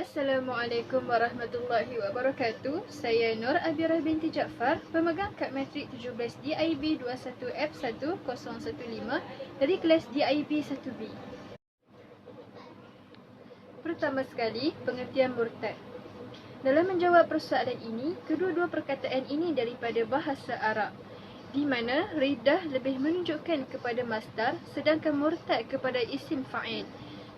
Assalamualaikum warahmatullahi wabarakatuh. Saya Nur Abirah binti Jaafar, pemegang kad matrik 17 DIB 21F10115 dari kelas DIB 1B. Pertama sekali, pengertian murtad. Dalam menjawab persoalan ini, kedua-dua perkataan ini daripada bahasa Arab, di mana ridah lebih menunjukkan kepada masdar sedangkan murtad kepada isim fa'il.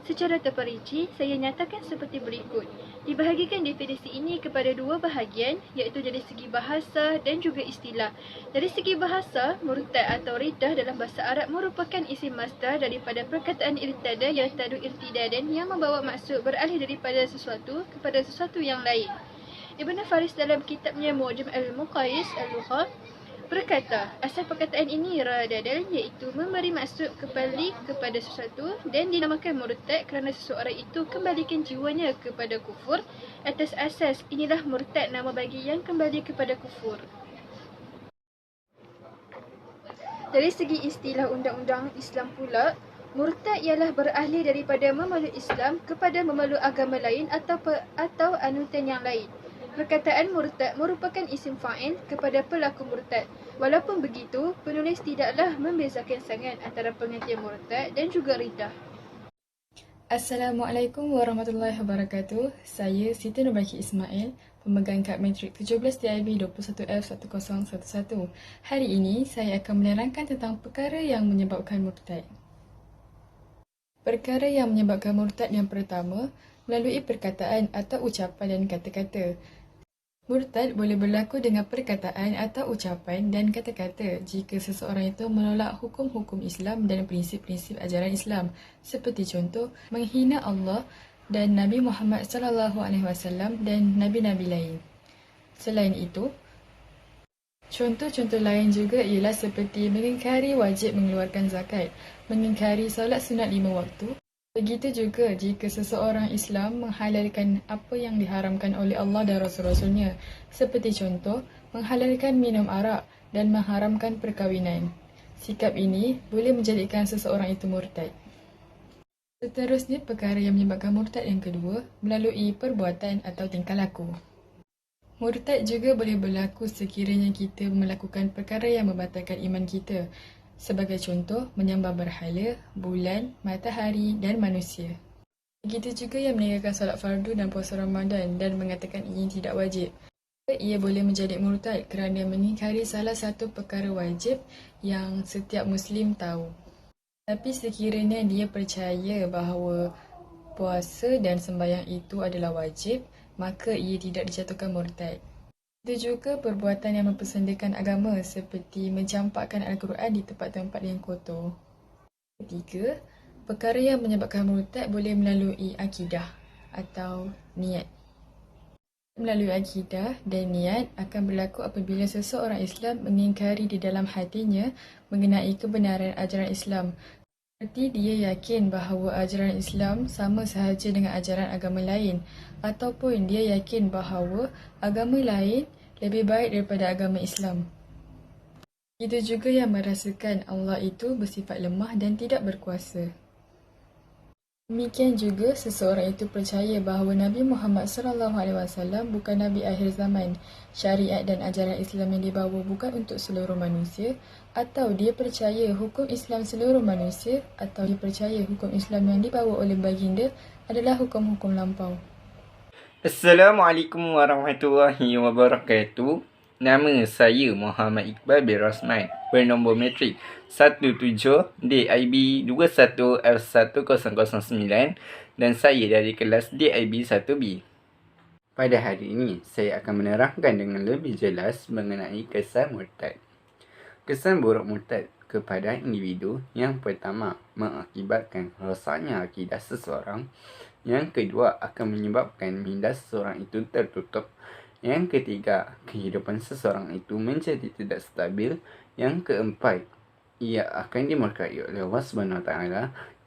Secara terperinci, saya nyatakan seperti berikut. Dibahagikan definisi ini kepada dua bahagian, iaitu dari segi bahasa dan juga istilah. Dari segi bahasa, murtad atau ridah dalam bahasa Arab merupakan isim masdar daripada perkataan irtada yang tadu irtidadan yang membawa maksud beralih daripada sesuatu kepada sesuatu yang lain. Ibn Faris dalam kitabnya Mu'jam al-Muqayis al-Lughah berkata, asal perkataan ini radadal, iaitu memberi maksud kembali kepada sesuatu, dan dinamakan murtad kerana seseorang itu kembalikan jiwanya kepada kufur. Atas asas inilah murtad nama bagi yang kembali kepada kufur. Dari segi istilah undang-undang Islam pula, murtad ialah beralih daripada memeluk Islam kepada memeluk agama lain atau anutan yang lain. Perkataan murtad merupakan isim fa'il kepada pelaku murtad. Walaupun begitu, penulis tidaklah membezakan sangat antara pengertian murtad dan juga ridah. Assalamualaikum warahmatullahi wabarakatuh. Saya Siti Nurbaiki Ismail, pemegang kad matrik 17 DIB 21F1011. Hari ini saya akan menerangkan tentang perkara yang menyebabkan murtad. Perkara yang menyebabkan murtad yang pertama, melalui perkataan atau ucapan dan kata-kata. Murtad boleh berlaku dengan perkataan atau ucapan dan kata-kata jika seseorang itu menolak hukum-hukum Islam dan prinsip-prinsip ajaran Islam, seperti contoh menghina Allah dan Nabi Muhammad SAW dan nabi-nabi lain. Selain itu, contoh-contoh lain juga ialah seperti mengingkari wajib mengeluarkan zakat, mengingkari solat sunat 5 waktu. Begitu juga jika seseorang Islam menghalalkan apa yang diharamkan oleh Allah dan Rasul-Rasulnya, seperti contoh, menghalalkan minum arak dan mengharamkan perkahwinan. Sikap ini boleh menjadikan seseorang itu murtad. Seterusnya, perkara yang menyebabkan murtad yang kedua, melalui perbuatan atau tingkah laku. Murtad juga boleh berlaku sekiranya kita melakukan perkara yang membatalkan iman kita, sebagai contoh, menyembah berhala, bulan, matahari dan manusia. Begitu juga yang meninggalkan solat fardu dan puasa Ramadan dan mengatakan ini tidak wajib. Ia boleh menjadi murtad kerana mengingkari salah satu perkara wajib yang setiap Muslim tahu. Tapi sekiranya dia percaya bahawa puasa dan sembahyang itu adalah wajib, maka ia tidak dijatuhkan murtad. Itu juga perbuatan yang mempersendakan agama seperti mencampakkan Al-Quran di tempat-tempat yang kotor. Ketiga, perkara yang menyebabkan murtad boleh melalui akidah atau niat. Melalui akidah dan niat akan berlaku apabila seseorang Islam mengingkari di dalam hatinya mengenai kebenaran ajaran Islam. Seperti dia yakin bahawa ajaran Islam sama sahaja dengan ajaran agama lain, ataupun dia yakin bahawa agama lain lebih baik daripada agama Islam. Itu juga yang merasakan Allah itu bersifat lemah dan tidak berkuasa. Demikian juga seseorang itu percaya bahawa Nabi Muhammad SAW bukan Nabi akhir zaman, syariat dan ajaran Islam yang dibawa bukan untuk seluruh manusia, atau dia percaya hukum Islam seluruh manusia, atau dia percaya hukum Islam yang dibawa oleh baginda adalah hukum-hukum lampau. Assalamualaikum warahmatullahi wabarakatuh. Nama saya Muhammad Iqbal bin Rosman, bernombor matrik 17 DIB 21F1009 dan saya dari kelas DIB 1B. Pada hari ini, saya akan menerangkan dengan lebih jelas mengenai kesan murtad. Kesan buruk murtad kepada individu yang pertama, mengakibatkan rosaknya akidah seseorang. Yang kedua, akan menyebabkan minda seseorang itu tertutup. Yang ketiga, kehidupan seseorang itu menjadi tidak stabil. Yang keempat, ia akan dimurkai oleh Allah SWT.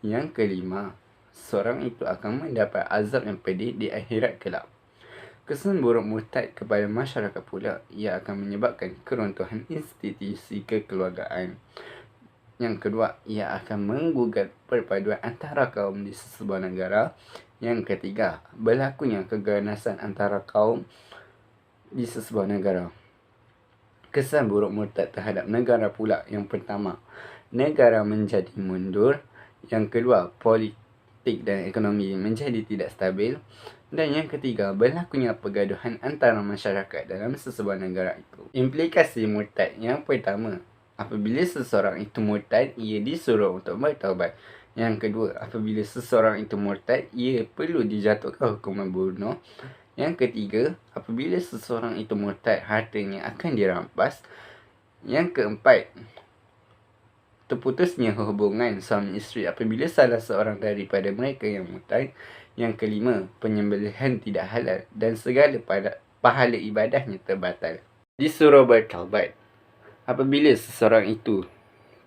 Yang kelima, seseorang itu akan mendapat azab yang pedih di akhirat kelak. Kesan buruk murtad kepada masyarakat pula, ia akan menyebabkan keruntuhan institusi kekeluargaan. Yang kedua, ia akan menggugat perpaduan antara kaum di sesebuah negara. Yang ketiga, berlakunya keganasan antara kaum di sesebuah negara. Kesan buruk murtad terhadap negara pula. Yang pertama, negara menjadi mundur. Yang kedua, politik dan ekonomi menjadi tidak stabil. Dan yang ketiga, berlakunya pergaduhan antara masyarakat dalam sesebuah negara itu. Implikasi murtad yang pertama, apabila seseorang itu murtad, ia disuruh untuk bertaubat. Yang kedua, apabila seseorang itu murtad, ia perlu dijatuhkan hukuman bunuh. Yang ketiga, apabila seseorang itu murtad, hartanya akan dirampas. Yang keempat, terputusnya hubungan suami isteri apabila salah seorang daripada mereka yang murtad. Yang kelima, penyembelihan tidak halal dan segala pahala ibadahnya terbatal. Disuruh bertaubat. Apabila seseorang itu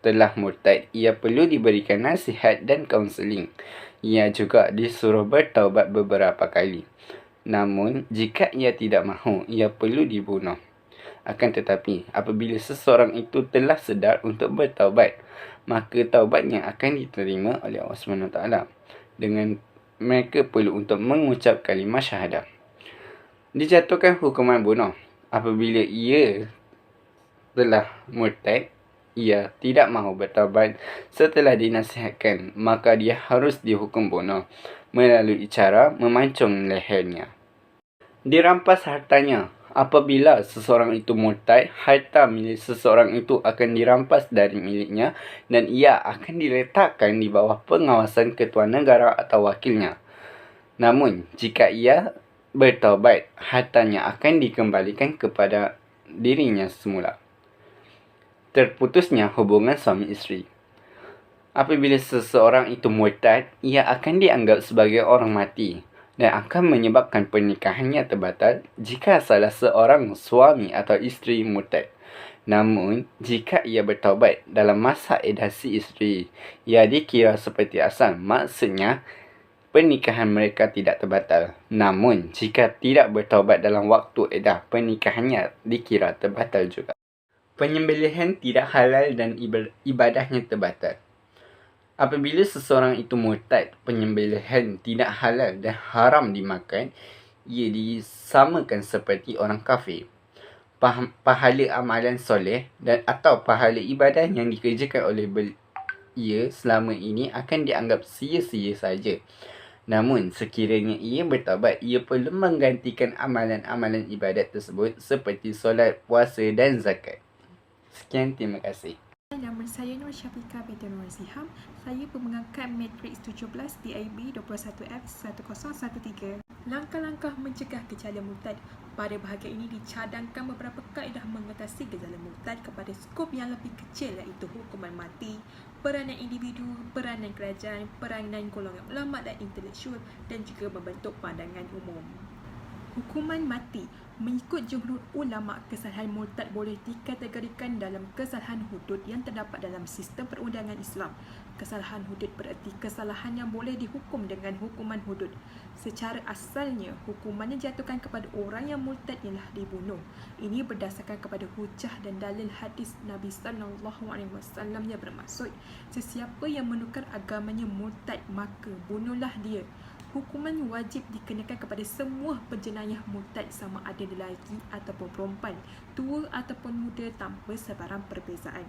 telah murtad, ia perlu diberikan nasihat dan kaunseling. Ia juga disuruh bertaubat beberapa kali. Namun, jika ia tidak mahu, ia perlu dibunuh. Akan tetapi, apabila seseorang itu telah sedar untuk bertaubat, maka taubatnya akan diterima oleh Allah SWT. Dengan mereka perlu untuk mengucap kalimah syahadah. Dijatuhkan hukuman bunuh. Apabila ia telah murtad, ia tidak mahu bertaubat setelah dinasihatkan, maka dia harus dihukum bunuh melalui cara memancung lehernya. Dirampas hartanya. Apabila seseorang itu murtad, harta milik seseorang itu akan dirampas dari miliknya dan ia akan diletakkan di bawah pengawasan ketua negara atau wakilnya. Namun, jika ia bertaubat, hartanya akan dikembalikan kepada dirinya semula. Terputusnya hubungan suami isteri. Apabila seseorang itu murtad, ia akan dianggap sebagai orang mati dan akan menyebabkan pernikahannya terbatal jika salah seorang suami atau isteri murtad. Namun, jika ia bertaubat dalam masa iddah si isteri, ia dikira seperti asal. Maksudnya, pernikahan mereka tidak terbatal. Namun, jika tidak bertaubat dalam waktu iddah, pernikahannya dikira terbatal juga. Penyembelihan tidak halal dan ibadahnya terbatal. Apabila seseorang itu murtad, penyembelihan tidak halal dan haram dimakan, ia disamakan seperti orang kafir. Pahala amalan soleh dan atau pahala ibadah yang dikerjakan oleh ia selama ini akan dianggap sia-sia saja. Namun, sekiranya ia bertaubat, ia perlu menggantikan amalan-amalan ibadat tersebut seperti solat, puasa dan zakat. Sekian, terima kasih. Nama saya Nur Syafiqah binti Nur Ziham. Saya pemengangkat Matrix 17 DIB 21F1013. Langkah-langkah mencegah gejala murtad. Pada bahagian ini dicadangkan beberapa kaedah mengatasi gejala murtad kepada skop yang lebih kecil, iaitu hukuman mati, peranan individu, peranan kerajaan, peranan golongan ulama dan intelektual, dan juga membentuk pandangan umum. Hukuman mati. Mengikut jumhur ulama, kesalahan murtad boleh dikategorikan dalam kesalahan hudud yang terdapat dalam sistem perundangan Islam. Kesalahan hudud bererti kesalahan yang boleh dihukum dengan hukuman hudud. Secara asalnya, hukuman yang dijatuhkan kepada orang yang murtad ialah dibunuh. Ini berdasarkan kepada hujah dan dalil hadis Nabi SAW yang bermaksud, sesiapa yang menukar agamanya murtad, maka bunuhlah dia. Hukuman wajib dikenakan kepada semua penjenayah murtad sama ada lelaki ataupun perempuan, tua ataupun muda tanpa sebarang perbezaan.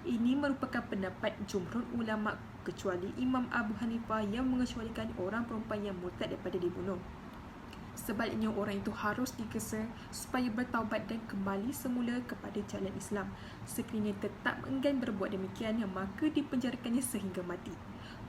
Ini merupakan pendapat jumhur ulama kecuali Imam Abu Hanifah yang mengecualikan orang perempuan yang murtad daripada dibunuh. Sebaliknya, orang itu harus digesa supaya bertaubat dan kembali semula kepada jalan Islam. Sekiranya tetap enggan berbuat demikian, maka dipenjarakannya sehingga mati.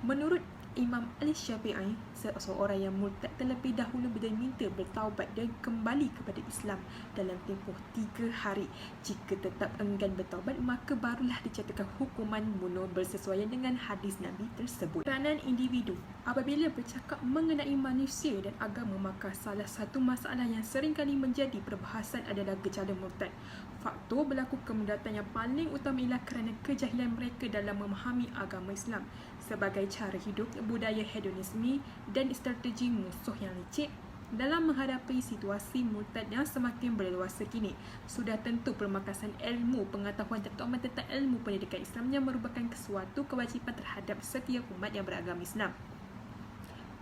Menurut Imam Al-Syafi'i, seorang yang murtad terlebih dahulu diminta bertaubat dan kembali kepada Islam dalam tempoh 3 hari. Jika tetap enggan bertaubat, maka barulah dijatuhkan hukuman bunuh bersesuaian dengan hadis Nabi tersebut. Peranan individu. Apabila bercakap mengenai manusia dan agama, maka salah satu masalah yang seringkali menjadi perbahasan adalah gejala murtad. Faktor berlaku kemudaratan yang paling utama ialah kerana kejahilan mereka dalam memahami agama Islam sebagai cara hidup, budaya hedonisme dan strategi musuh yang licik. Dalam menghadapi situasi murtad yang semakin berleluasa kini, sudah tentu pemakasan ilmu pengetahuan terutama tentang ilmu pendidikan Islam yang merupakan suatu kewajipan terhadap setiap umat yang beragama Islam.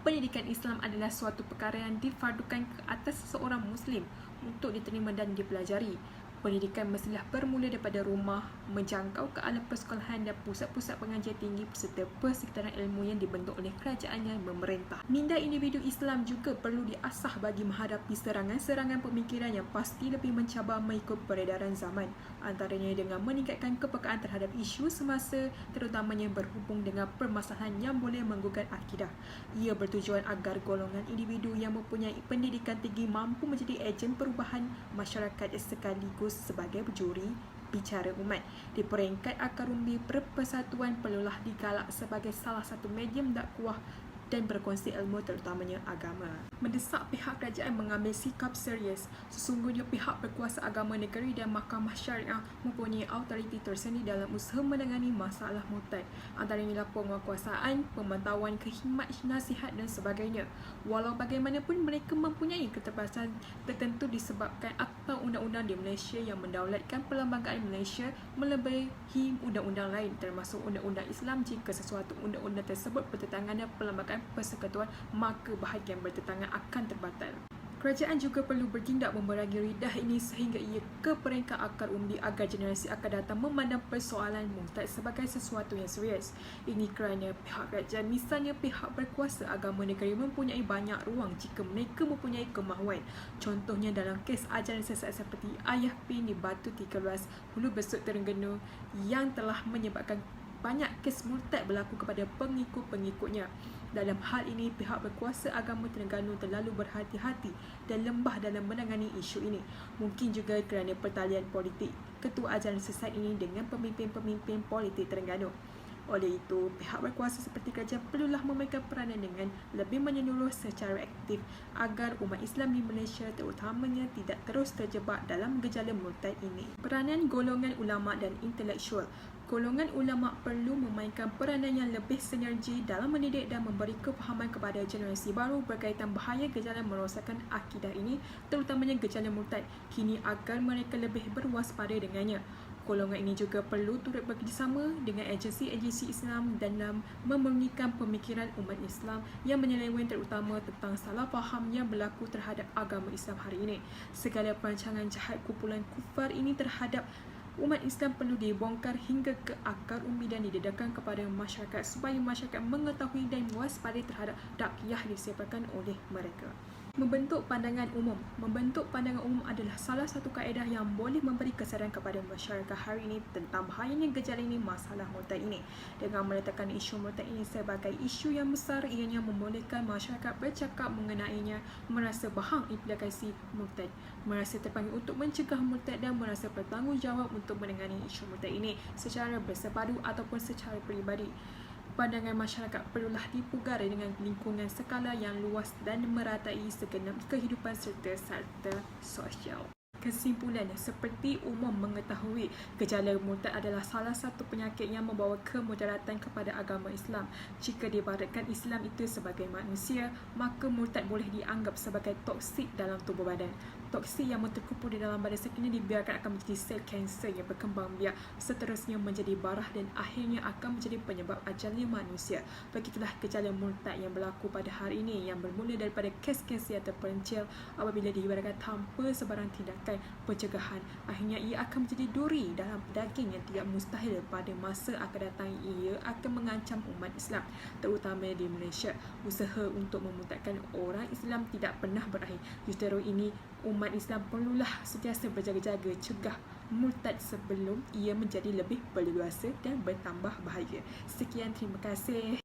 pendidikan Islam adalah suatu perkara yang difardukan ke atas seseorang Muslim untuk diterima dan dipelajari. Pendidikan mestilah bermula daripada rumah, menjangkau ke alam persekolahan dan pusat-pusat pengajian tinggi serta persekitaran ilmu yang dibentuk oleh kerajaan yang memerintah. Minda individu Islam juga perlu diasah bagi menghadapi serangan-serangan pemikiran yang pasti lebih mencabar mengikut peredaran zaman, antaranya dengan meningkatkan kepekaan terhadap isu semasa, terutamanya berhubung dengan permasalahan yang boleh menggugat akidah. Ia bertujuan agar golongan individu yang mempunyai pendidikan tinggi mampu menjadi ejen perubahan masyarakat sekaligus sebagai juri bicara umat. Di peringkat akar umbi, Persatuan perlulah digalak sebagai salah satu medium dakwah dan berkongsi ilmu terutamanya agama. Mendesak pihak kerajaan mengambil sikap serius. Sesungguhnya pihak berkuasa agama negeri dan mahkamah syariah mempunyai autoriti tersendiri dalam usaha menangani masalah murtad. Antaranya penguatkuasaan, pemantauan, khidmat, nasihat dan sebagainya. Walau bagaimanapun mereka mempunyai keterbatasan tertentu disebabkan Akta Undang-Undang di Malaysia yang mendaulatkan perlembagaan Malaysia melebihi undang-undang lain termasuk undang-undang Islam. Jika sesuatu undang-undang tersebut bertentangan dengan perlembagaan persekutuan, maka bahagian bertentangan akan terbatal. Kerajaan juga perlu bertindak memerangi ridah ini sehingga ia ke peringkat akar umbi agar generasi akan datang memandang persoalan murtad sebagai sesuatu yang serius. Ini kerana pihak kerajaan, misalnya pihak berkuasa agama negeri, mempunyai banyak ruang jika mereka mempunyai kemahuan. Contohnya dalam kes ajaran sesat seperti Ayah Pin di Batu 13, Hulu Besut Terengganu yang telah menyebabkan banyak kes murtad berlaku kepada pengikut-pengikutnya. Dalam hal ini, pihak berkuasa agama Terengganu terlalu berhati-hati dan lembah dalam menangani isu ini. Mungkin juga kerana pertalian politik ketua ajaran sesat ini dengan pemimpin-pemimpin politik Terengganu. Oleh itu, pihak berkuasa seperti kerajaan perlulah memainkan peranan dengan lebih menyeluruh secara aktif agar umat Islam di Malaysia terutamanya tidak terus terjebak dalam gejala murtad ini. Peranan golongan ulama dan intelektual. Golongan ulama perlu memainkan peranan yang lebih sinergi dalam mendidik dan memberi kefahaman kepada generasi baru berkaitan bahaya gejala merosakkan akidah ini, terutamanya gejala murtad kini, agar mereka lebih berwaspada dengannya. Golongan ini juga perlu turut bekerjasama dengan agensi-agensi Islam dalam memurnikan pemikiran umat Islam yang menyeleweng, terutama tentang salah faham yang berlaku terhadap agama Islam hari ini. Segala perancangan jahat kumpulan kufar ini terhadap umat Islam perlu dibongkar hingga ke akar umbi dan didedahkan kepada masyarakat supaya masyarakat mengetahui dan waspada terhadap dakwah disiapkan oleh mereka. Membentuk pandangan umum. Membentuk pandangan umum adalah salah satu kaedah yang boleh memberi kesedaran kepada masyarakat hari ini tentang bahayanya gejala ini, masalah murtad ini. Dengan meletakkan isu murtad ini sebagai isu yang besar, ianya membolehkan masyarakat bercakap mengenainya, merasa faham implikasi murtad, merasa terpanggil untuk mencegah murtad dan merasa bertanggungjawab untuk menangani isu murtad ini secara bersepadu ataupun secara peribadi. Pandangan masyarakat perlulah dipugar dengan lingkungan skala yang luas dan meratai segenap kehidupan serta sosial. Kesimpulan, seperti umum mengetahui, gejala murtad adalah salah satu penyakit yang membawa kemudaratan kepada agama Islam. Jika diibaratkan Islam itu sebagai manusia, maka murtad boleh dianggap sebagai toksik dalam tubuh badan. Toksik yang terkumpul di dalam badan sekiranya dibiarkan akan menjadi sel kanser yang berkembang biak, seterusnya menjadi barah dan akhirnya akan menjadi penyebab ajalnya manusia. Begitulah gejala murtad yang berlaku pada hari ini, yang bermula daripada kes-kes yang terpencil apabila diibaratkan tanpa sebarang tindakan pencegahan. Akhirnya ia akan menjadi duri dalam daging yang tidak mustahil pada masa akan datang. Ia akan mengancam umat Islam, terutama di Malaysia. Usaha untuk memurtadkan orang Islam tidak pernah berakhir. Justru ini umat Islam perlulah sentiasa berjaga-jaga cegah murtad sebelum ia menjadi lebih berleluasa dan bertambah bahaya. Sekian, terima kasih.